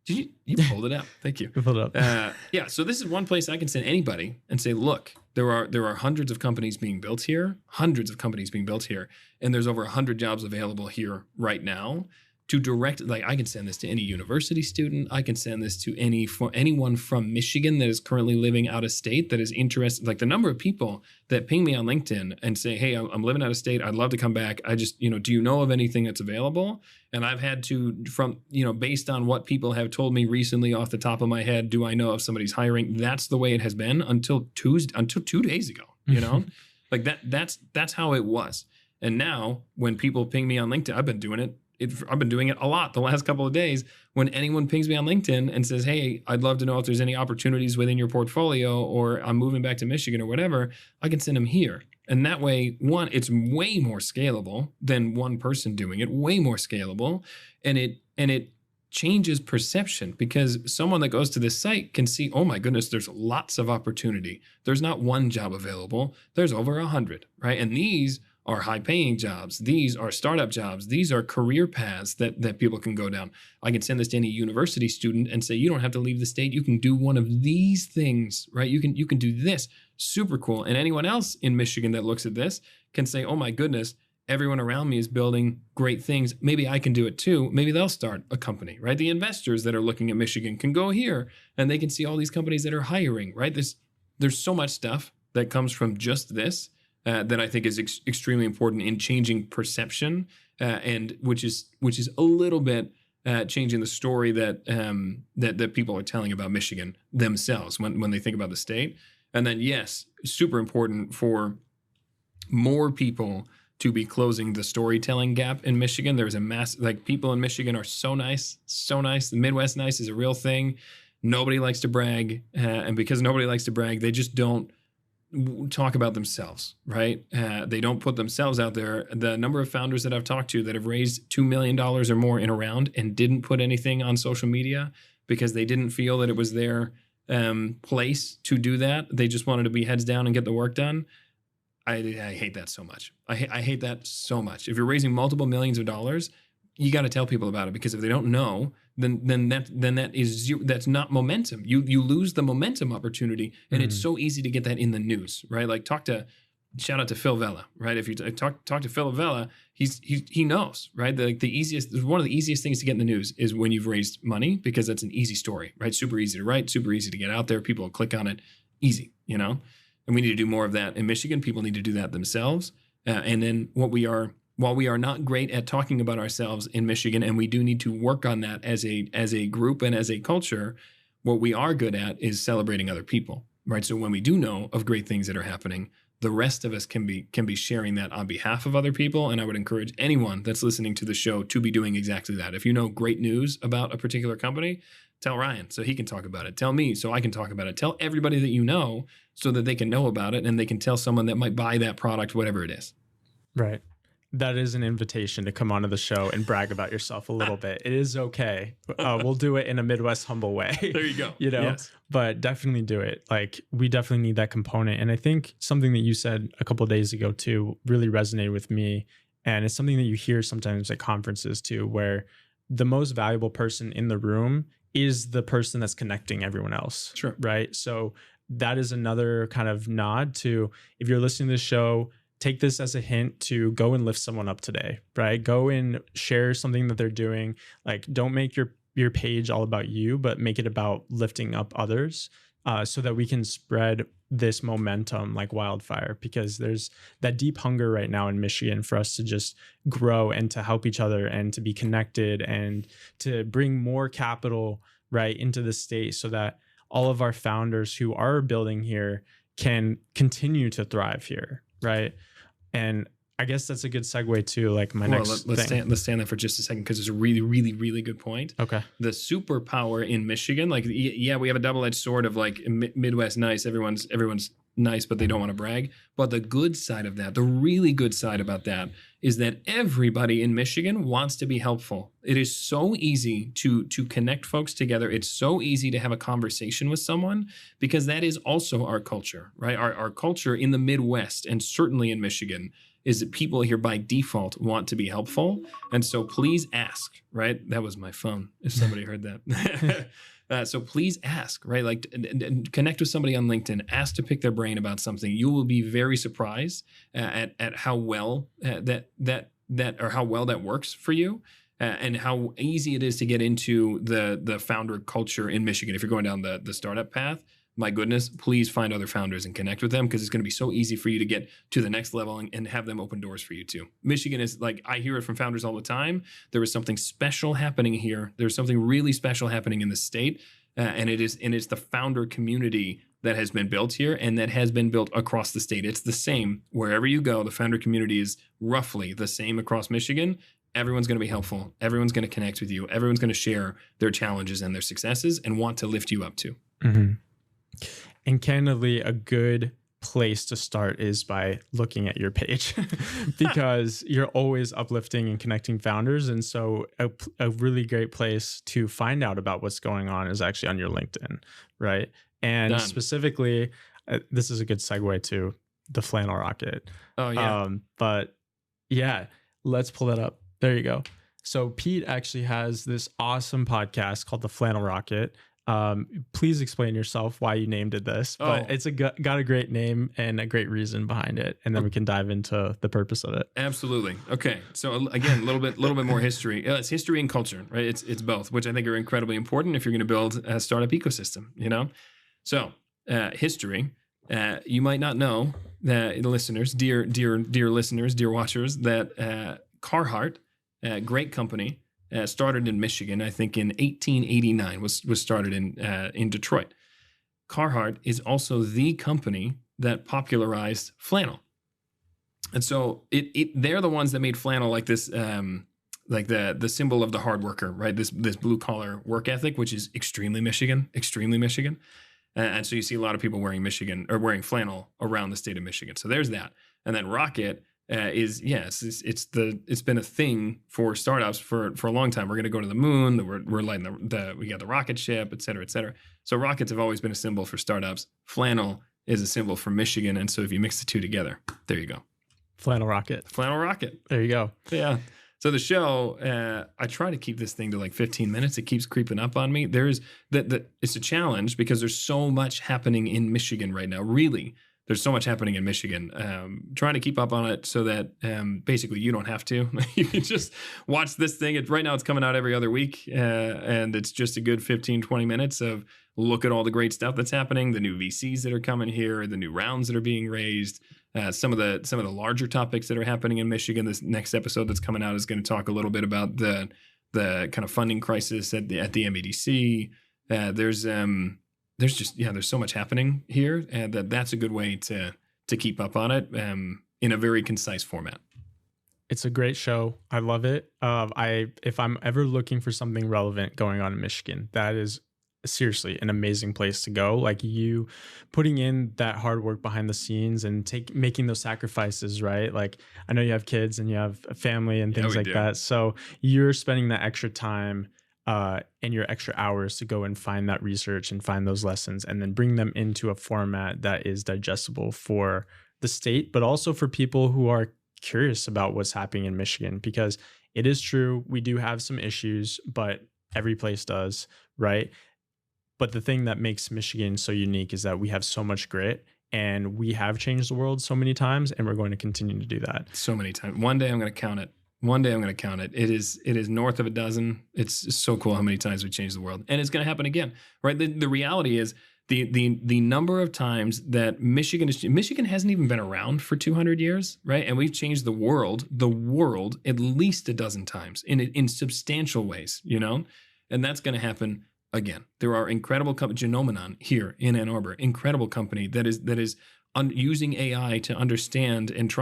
You pulled it up. Thank you. Pulled it up. Yeah. So this is one place I can send anybody and say, look, there are hundreds of companies being built here, and there's over 100 jobs available here right now. To direct, like, I can send this to any university student. I can send this to anyone from Michigan that is currently living out of state that is interested. Like, the number of people that ping me on LinkedIn and say, hey, I'm living out of state. I'd love to come back. I just, do you know of anything that's available? And I've had to, based on what people have told me recently off the top of my head, do I know if somebody's hiring? That's the way it has been until 2 days ago, like that's how it was. And now when people ping me on LinkedIn, I've been doing it a lot the last couple of days. When anyone pings me on LinkedIn and says, hey, I'd love to know if there's any opportunities within your portfolio, or I'm moving back to Michigan or whatever, I can send them here. And that way, one, it's way more scalable than one person doing it, way more scalable. And it changes perception, because someone that goes to this site can see, oh my goodness, there's lots of opportunity. There's not one job available. There's over 100, right? And these are high-paying jobs. These are startup jobs. These are career paths that people can go down. I can send this to any university student and say, you don't have to leave the state. You can do one of these things, right? You can do this. Super cool. And anyone else in Michigan that looks at this can say, oh my goodness, everyone around me is building great things. Maybe I can do it too. Maybe they'll start a company, right? The investors that are looking at Michigan can go here and they can see all these companies that are hiring, right? There's so much stuff that comes from just this. That I think is extremely important in changing perception, and which is a little bit changing the story that people are telling about Michigan themselves when they think about the state. And then, yes, super important for more people to be closing the storytelling gap in Michigan. There's people in Michigan are so nice. The Midwest nice is a real thing. Nobody likes to brag, and because nobody likes to brag, they just don't talk about themselves, right? They don't put themselves out there. The number of founders that I've talked to that have raised $2 million or more in a round and didn't put anything on social media because they didn't feel that it was their place to do that. They just wanted to be heads down and get the work done. I hate that so much. I hate that so much. If you're raising multiple millions of dollars, you got to tell people about it, because if they don't know, then that's not momentum. You lose the momentum opportunity, and it's so easy to get that in the news, right? Like shout out to Phil Vella, right? If you talk to Phil Vella, he knows, right? One of the easiest things to get in the news is when you've raised money, because that's an easy story, right? Super easy to write, super easy to get out there. People will click on it, easy, And we need to do more of that in Michigan. People need to do that themselves. And then while we are not great at talking about ourselves in Michigan, and we do need to work on that as a group and as a culture, what we are good at is celebrating other people, right? So when we do know of great things that are happening, the rest of us can be sharing that on behalf of other people. And I would encourage anyone that's listening to the show to be doing exactly that. If you know great news about a particular company, tell Ryan so he can talk about it. Tell me so I can talk about it. Tell everybody that you know so that they can know about it, and they can tell someone that might buy that product, whatever it is. Right. That is an invitation to come onto the show and brag about yourself a little bit. It is okay. We'll do it in a Midwest humble way. There you go. Yes. But definitely do it. Like, we definitely need that component. And I think something that you said a couple of days ago too really resonated with me. And it's something that you hear sometimes at conferences too, where the most valuable person in the room is the person that's connecting everyone else. Sure. Right. So that is another kind of nod to, if you're listening to this show, take this as a hint to go and lift someone up today, right? Go and share something that they're doing. Like, don't make your page all about you, but make it about lifting up others, so that we can spread this momentum like wildfire, because there's that deep hunger right now in Michigan for us to just grow and to help each other and to be connected and to bring more capital right into the state, so that all of our founders who are building here can continue to thrive here, right? And I guess that's a good segue to like my next thing. Let's stay on that for just a second, because it's a really, really, really good point. Okay. The superpower in Michigan, like, yeah, we have a double-edged sword of like Midwest nice. Everyone's nice, but they don't want to brag. But the good side of that, the really good side about that, is that everybody in Michigan wants to be helpful. It is so easy to connect folks together. It's so easy to have a conversation with someone, because that is also our culture, right? Our culture in the Midwest, and certainly in Michigan, is that people here by default want to be helpful. And so please ask, right? That was my phone, if somebody heard that. So please ask, right? Like, connect with somebody on LinkedIn, ask to pick their brain about something. You will be very surprised at how well how well that works for you. And how easy it is to get into the founder culture in Michigan. If you're going down the startup path, my goodness, please find other founders and connect with them, because it's going to be so easy for you to get to the next level and have them open doors for you too. Michigan is like, I hear it from founders all the time. There is something special happening here. There's something really special happening in the state. And it's the founder community that has been built here, and that has been built across the state. It's the same wherever you go. The founder community is roughly the same across Michigan. Everyone's going to be helpful. Everyone's going to connect with you. Everyone's going to share their challenges and their successes and want to lift you up too. Mm-hmm. And candidly, a good place to start is by looking at your page, because you're always uplifting and connecting founders. And so a really great place to find out about what's going on is actually on your LinkedIn, right? And Done. Specifically, this is a good segue to the flannel rocket. Oh, yeah. But yeah, let's pull that up. There you go. So Pete actually has this awesome podcast called The Flannel Rocket. Please explain yourself why you named it this, but it's got a great name and a great reason behind it, and then we can dive into the purpose of it. Absolutely. Okay. So again, a little bit more history. It's history and culture, right? It's both, which I think are incredibly important if you're going to build a startup ecosystem. So history. You might not know that, listeners, dear listeners, dear watchers, that Carhartt, a great company. Started in Michigan, I think in 1889 was started in Detroit. Carhartt is also the company that popularized flannel, and so they're the ones that made flannel like this, like the symbol of the hard worker, right? This blue collar work ethic, which is extremely Michigan. And so you see a lot of people wearing flannel around the state of Michigan. So there's that, and then Rocket. It's been a thing for startups for a long time. We're going to go to the moon. We're lighting we got the rocket ship, et cetera, et cetera. So rockets have always been a symbol for startups. Flannel is a symbol for Michigan, and so if you mix the two together, there you go. Flannel rocket. There you go. Yeah. So the show, I try to keep this thing to like 15 minutes. It keeps creeping up on me. It's a challenge because there's so much happening in Michigan right now. Really. There's so much happening in Michigan. Trying to keep up on it so that basically you don't have to. You can just watch this thing. Right now it's coming out every other week, and it's just a good 15, 20 minutes of look at all the great stuff that's happening, the new VCs that are coming here, the new rounds that are being raised, some of the larger topics that are happening in Michigan. This next episode that's coming out is going to talk a little bit about the kind of funding crisis at the MEDC. There's so much happening here, and that's a good way to keep up on it in a very concise format. It's a great show. I love it. If I'm ever looking for something relevant going on in Michigan, that is seriously an amazing place to go. Like, you putting in that hard work behind the scenes and making those sacrifices, right? Like, I know you have kids and you have a family and things like that. So you're spending that extra time and your extra hours to go and find that research and find those lessons and then bring them into a format that is digestible for the state, but also for people who are curious about what's happening in Michigan, because it is true, we do have some issues, but every place does, right? But the thing that makes Michigan so unique is that we have so much grit, and we have changed the world so many times, and we're going to continue to do that. So many times. One day I'm going to count it. One day I'm going to count it. It is north of a dozen. It's so cool how many times we changed the world. And it's going to happen again, right? The reality is the number of times that Michigan hasn't even been around for 200 years, right? And we've changed the world at least a dozen times in substantial ways, And that's going to happen again. There are incredible companies, Genomenon here in Ann Arbor, incredible company that is using AI to understand and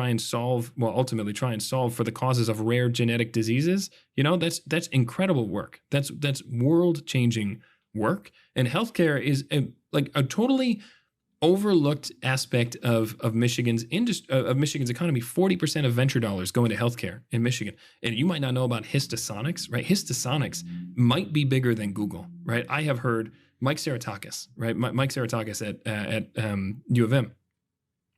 ultimately try and solve for the causes of rare genetic diseases. That's incredible work. That's world-changing work. And healthcare is a totally overlooked aspect of Michigan's economy. 40% of venture dollars go into healthcare in Michigan. And you might not know about Histosonics, right? Histosonics might be bigger than Google, right? I have heard Mike Saratakis, right? Mike Saratakis at U of M.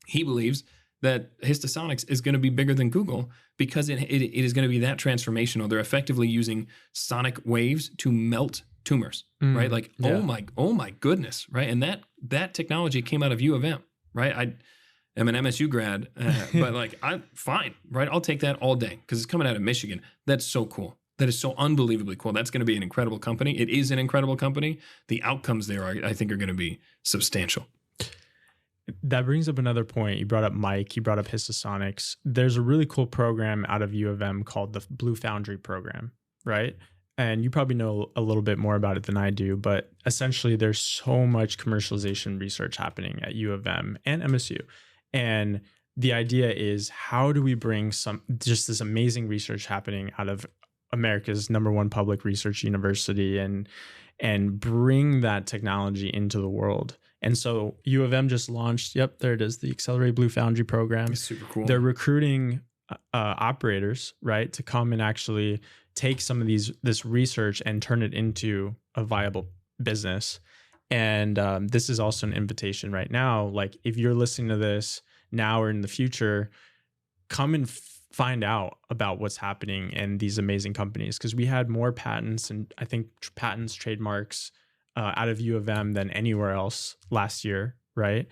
He believes that Histosonics is going to be bigger than Google because it is going to be that transformational. They're effectively using sonic waves to melt tumors, right? Yeah. Oh my goodness, right? And that technology came out of U of M, right? I am an MSU grad, but I'm fine, right? I'll take that all day because it's coming out of Michigan. That's so cool. That is so unbelievably cool. That's going to be an incredible company. It is an incredible company. The outcomes there, I think, are going to be substantial. That brings up another point. You brought up Mike, you brought up Histosonics. There's a really cool program out of U of M called the Blue Foundry program, right? And you probably know a little bit more about it than I do, but essentially there's so much commercialization research happening at U of M and MSU. And the idea is, how do we bring just this amazing research happening out of America's #1 public research university and bring that technology into the world? And so U of M just launched, there it is, the Accelerated Blue Foundry program. It's super cool. They're recruiting operators, right, to come and actually take some of this research and turn it into a viable business. And this is also an invitation right now. If you're listening to this now or in the future, come and find out about what's happening in these amazing companies, because we had more patents and I think trademarks out of U of M than anywhere else last year, right?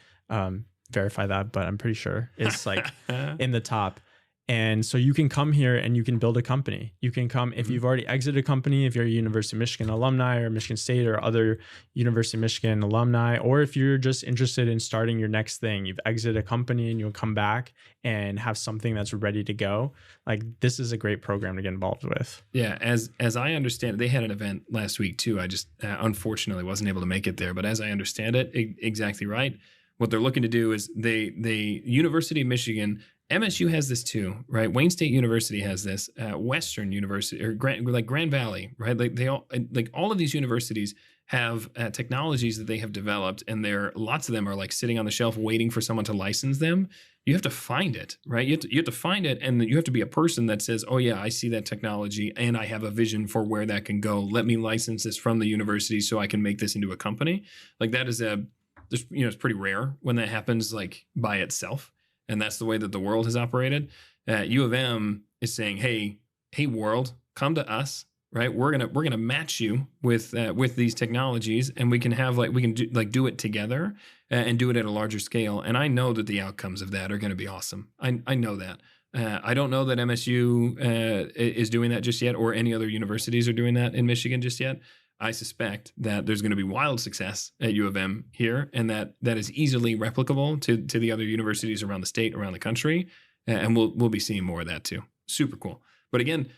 Verify that, but I'm pretty sure it's in the top. And so you can come here and you can build a company. You can come if you've already exited a company, if you're a University of Michigan alumni or Michigan State or other University of Michigan alumni, or if you're just interested in starting your next thing, you've exited a company and you'll come back and have something that's ready to go. This is a great program to get involved with. Yeah, as I understand it, they had an event last week too. I just unfortunately wasn't able to make it there, but as I understand it, exactly right. What they're looking to do is the University of Michigan, MSU has this too, right? Wayne State University has this. Western University or Grand Valley, right? They all of these universities have technologies that they have developed, and lots of them are sitting on the shelf waiting for someone to license them. You have to find it, right? You have to find it, and you have to be a person that says, "Oh yeah, I see that technology, and I have a vision for where that can go. Let me license this from the university so I can make this into a company." That is it's pretty rare when that happens by itself. And that's the way that the world has operated. U of M is saying, "Hey, world, come to us, right? We're gonna match you with these technologies, and we can do it together and do it at a larger scale." And I know that the outcomes of that are going to be awesome. I know that. I don't know that MSU is doing that just yet, or any other universities are doing that in Michigan just yet. I suspect that there's going to be wild success at U of M here, and that is easily replicable to the other universities around the state, around the country, and we'll be seeing more of that too. Super cool. But again,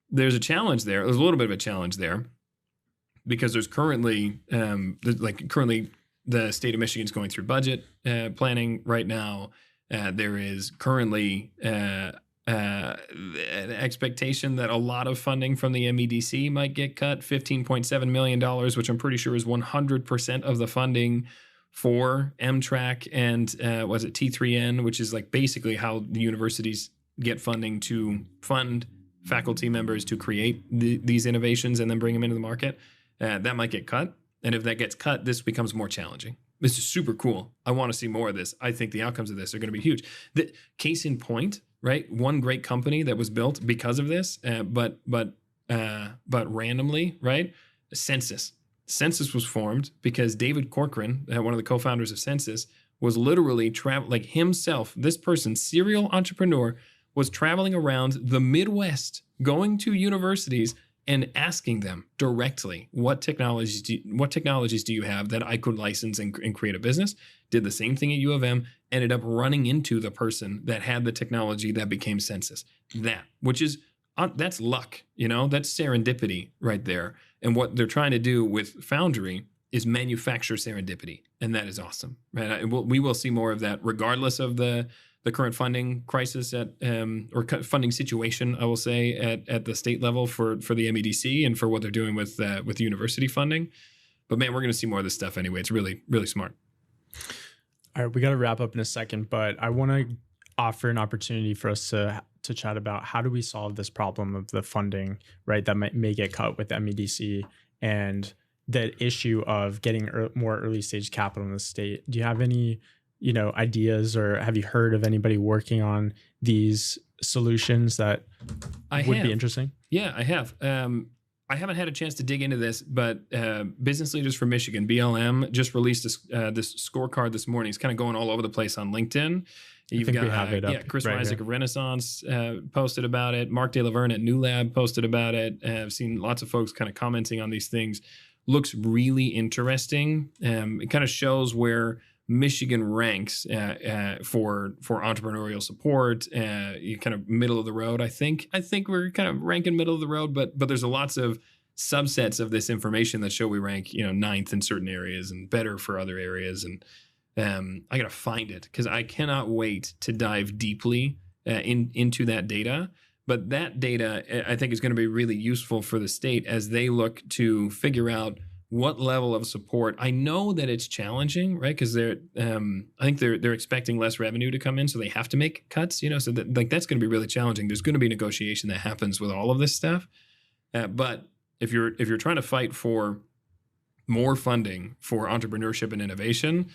there's a challenge there. There's a little bit of a challenge there because there's currently the state of Michigan is going through budget planning right now. There is currently an expectation that a lot of funding from the MEDC might get cut, $15.7 million, which I'm pretty sure is 100% of the funding for MTRAC and was it T3N, which is basically how the universities get funding to fund faculty members to create these innovations and then bring them into the market. That might get cut. And if that gets cut, this becomes more challenging. This is super cool. I want to see more of this. I think the outcomes of this are going to be huge. The case in point, right? One great company that was built because of this, but randomly, right? Census. Census was formed because David Corcoran, one of the co-founders of Census, was literally like himself, this person, serial entrepreneur, was traveling around the Midwest, going to universities and asking them directly, what technologies do you have that I could license and create a business? Did the same thing at U of M, ended up running into the person that had the technology that became Census. That's luck, that's serendipity right there. And what they're trying to do with Foundry is manufacture serendipity. And that is awesome, right? We will see more of that regardless of the current funding crisis or funding situation, I will say, at the state level for the MEDC and for what they're doing with university funding. But man, we're going to see more of this stuff anyway. It's really, really smart. All right, we got to wrap up in a second, but I want to offer an opportunity for us to chat about how do we solve this problem of the funding, right, that may get cut with MEDC and the issue of getting more early stage capital in the state. Do you have any ideas, or have you heard of anybody working on these solutions that would be interesting? Yeah, I have. I haven't had a chance to dig into this, but Business Leaders for Michigan, BLM, just released this scorecard this morning. It's kind of going all over the place on LinkedIn. You've got Chris Reisig of Renaissance posted about it. Mark De Laverne at New Lab posted about it. I've seen lots of folks kind of commenting on these things. Looks really interesting. It kind of shows where Michigan ranks for entrepreneurial support. You kind of middle of the road. I think we're kind of ranking middle of the road, but there's lots of subsets of this information that show we rank ninth in certain areas and better for other areas. And I gotta find it because I cannot wait to dive deeply into that data. But that data, I think, is going to be really useful for the state as they look to figure out what level of support. I know that it's challenging, right? Because I think they're expecting less revenue to come in, so they have to make cuts. So that's going to be really challenging. There's going to be negotiation that happens with all of this stuff. But if you're trying to fight for more funding for entrepreneurship and innovation,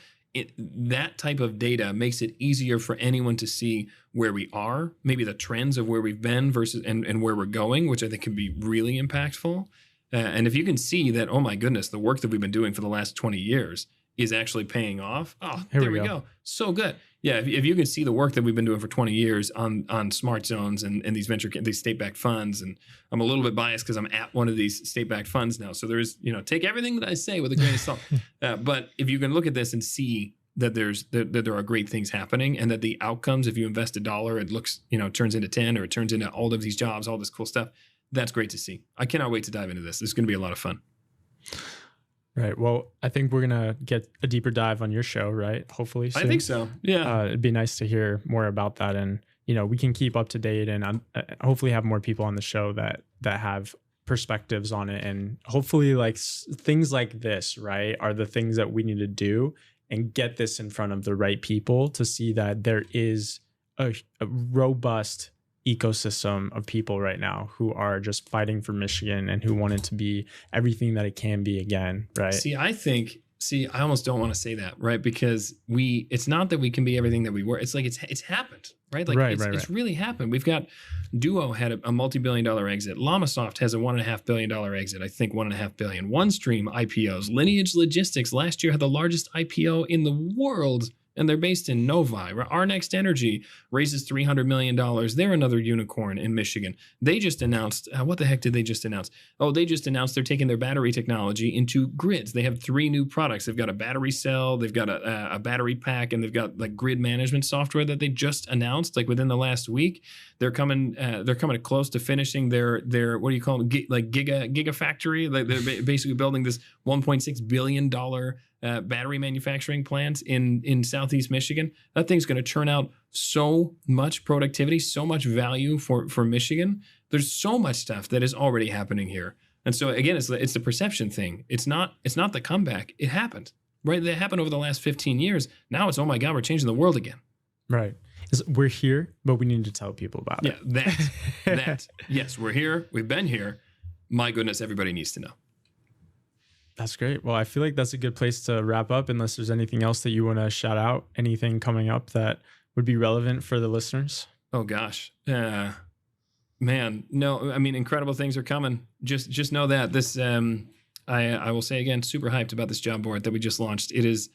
that type of data makes it easier for anyone to see where we are, maybe the trends of where we've been versus and where we're going, which I think can be really impactful. And if you can see that, oh my goodness, the work that we've been doing for the last 20 years is actually paying off. Oh, there we go. So good. Yeah, if you can see the work that we've been doing for 20 years on smart zones and these these state-backed funds, and I'm a little bit biased because I'm at one of these state-backed funds now. So there's, take everything that I say with a grain of salt. But if you can look at this and see that there are great things happening, and that the outcomes, if you invest $1, it looks, turns into 10, or it turns into all of these jobs, all this cool stuff. That's great to see. I cannot wait to dive into this. This is going to be a lot of fun. Right. Well, I think we're going to get a deeper dive on your show, right? Hopefully soon. I think so. Yeah. It'd be nice to hear more about that. And, we can keep up to date and hopefully have more people on the show that have perspectives on it. And hopefully things like this, right, are the things that we need to do and get this in front of the right people to see that there is a robust ecosystem of people right now who are just fighting for Michigan and who want it to be everything that it can be again, right? I almost don't want to say that, right? Because it's not that we can be everything that we were. It's like it's happened, right? It's really happened. We've got Duo had a multi-billion-dollar exit. Llamasoft has a $1.5 billion exit. I think $1.5 billion. OneStream IPOs. Lineage Logistics last year had the largest IPO in the world, and they're based in Novi. Our Next Energy raises $300 million. They're another unicorn in Michigan. They just announced, what the heck did they just announce? Oh, they just announced they're taking their battery technology into grids. They have 3 new products. They've got a battery cell, they've got a battery pack, and they've got grid management software that they just announced within the last week. They're coming close to finishing their what do you call it? Gigafactory. They're basically building this $1.6 billion battery manufacturing plant in Southeast Michigan. That thing's going to churn out so much productivity, so much value for Michigan. There's so much stuff that is already happening here. And so again, it's the perception thing. It's not the comeback. It happened, right? It happened over the last 15 years. Now it's, oh my God, we're changing the world again. Right. We're here, but we need to tell people about it. Yeah, that. Yes, we're here. We've been here. My goodness, everybody needs to know. That's great. Well, I feel like that's a good place to wrap up, unless there's anything else that you want to shout out, anything coming up that would be relevant for the listeners. Oh gosh. Man, no, I mean, incredible things are coming. Just know that this, I will say again, super hyped about this job board that we just launched. It is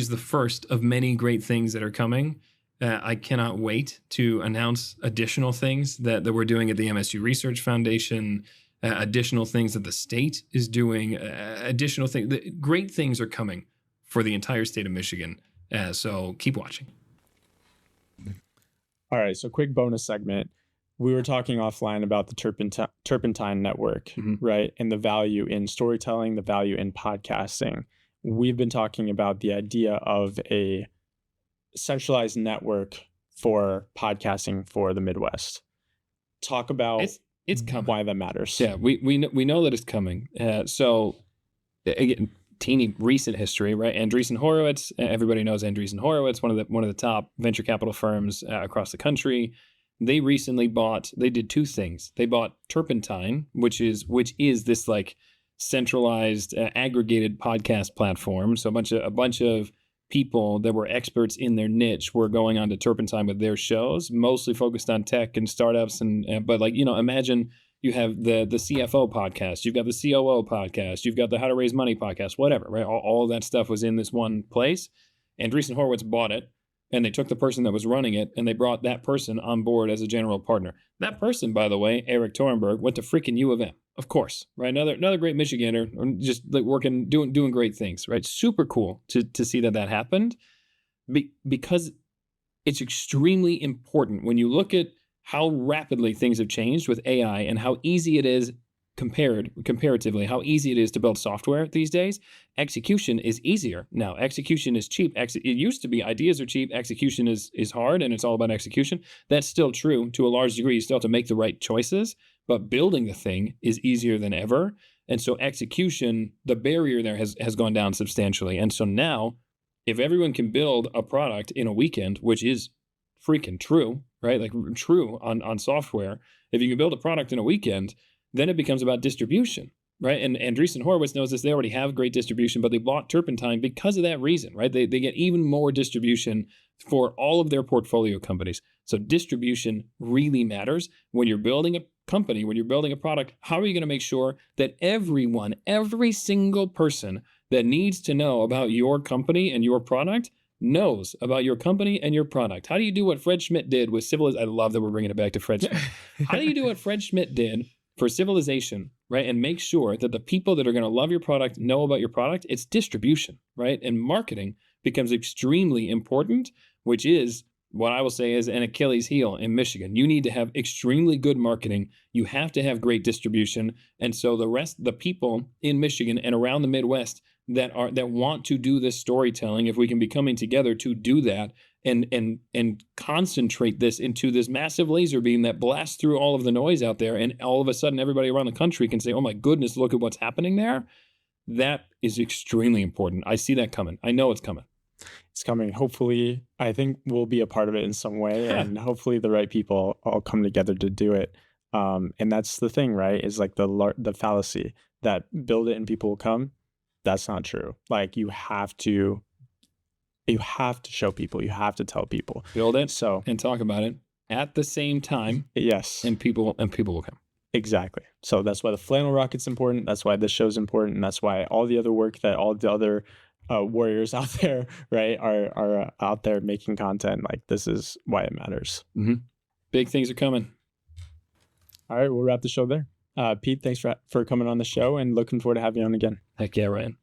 the first of many great things that are coming. I cannot wait to announce additional things that we're doing at the MSU Research Foundation, additional things that the state is doing, additional things. Great things are coming for the entire state of Michigan. So keep watching. All right, so quick bonus segment. We were talking offline about the Turpentine Network, right? And the value in storytelling, the value in podcasting. We've been talking about the idea of a centralized network for podcasting for the Midwest. Talk about it's coming. Why that matters. Yeah, we know that it's coming. So again, teeny recent history, right? Andreessen Horowitz. Everybody knows Andreessen Horowitz, one of the top venture capital firms across the country. They recently they did two things. They bought Turpentine, which is this like centralized aggregated podcast platform. So a bunch of people that were experts in their niche were going on to Turpentine with their shows, mostly focused on tech and startups. But like, imagine you have the CFO podcast, you've got the COO podcast, you've got the How to Raise Money podcast, whatever, right? All of that stuff was in this one place. Andreessen Horowitz bought it, and they took the person that was running it, and they brought that person on board as a general partner. That person, by the way, Eric Torenberg, went to freaking U of M, of course, right? Another great Michigander, just like working, doing great things, right? Super cool to see that happened, because it's extremely important when you look at how rapidly things have changed with AI and how easy it is comparatively, how easy it is to build software these days. Execution is easier now. Execution is cheap. It used to be ideas are cheap, execution is hard, and it's all about execution. That's still true to a large degree. You still have to make the right choices, but building the thing is easier than ever. And so execution, the barrier there has gone down substantially. And so now, if everyone can build a product in a weekend, which is freaking true, right? Like true on software. If you can build a product in a weekend, then it becomes about distribution, right? And Andreessen Horowitz knows this. They already have great distribution, but they bought Turpentine because of that reason, right? They get even more distribution for all of their portfolio companies. So distribution really matters. When you're building a company, when you're building a product, how are you going to make sure that every single person that needs to know about your company and your product knows about your company and your product? How do you do what Fred Schmidt did with Civilization? I love that we're bringing it back to Fred Schmidt. How do you do what Fred Schmidt did for Civilization, right? And make sure that the people that are going to love your product know about your product? It's distribution, right? And marketing becomes extremely important, which is what I will say is an Achilles heel in Michigan. You need to have extremely good marketing. You have to have great distribution. And so the people in Michigan and around the Midwest that want to do this storytelling, if we can be coming together to do that and concentrate this into this massive laser beam that blasts through all of the noise out there, and all of a sudden everybody around the country can say, oh my goodness, look at what's happening there. That is extremely important. I see that coming. I know it's coming. It's coming. Hopefully, I think we'll be a part of it in some way, and hopefully the right people all come together to do it. And that's the thing, right? Is like the fallacy that build it and people will come. That's not true. Like you have to show people. You have to tell people. Build it and talk about it at the same time. Yes. And people will come. Exactly. So that's why the Flannel Rocket's important. That's why this show's important. And that's why all the other work that all the other warriors out there, right, are out there making content. Like this is why it matters. Mm-hmm. Big things are coming. All right, we'll wrap the show there. Pete, thanks for coming on the show, and looking forward to having you on again. Heck yeah, Ryan.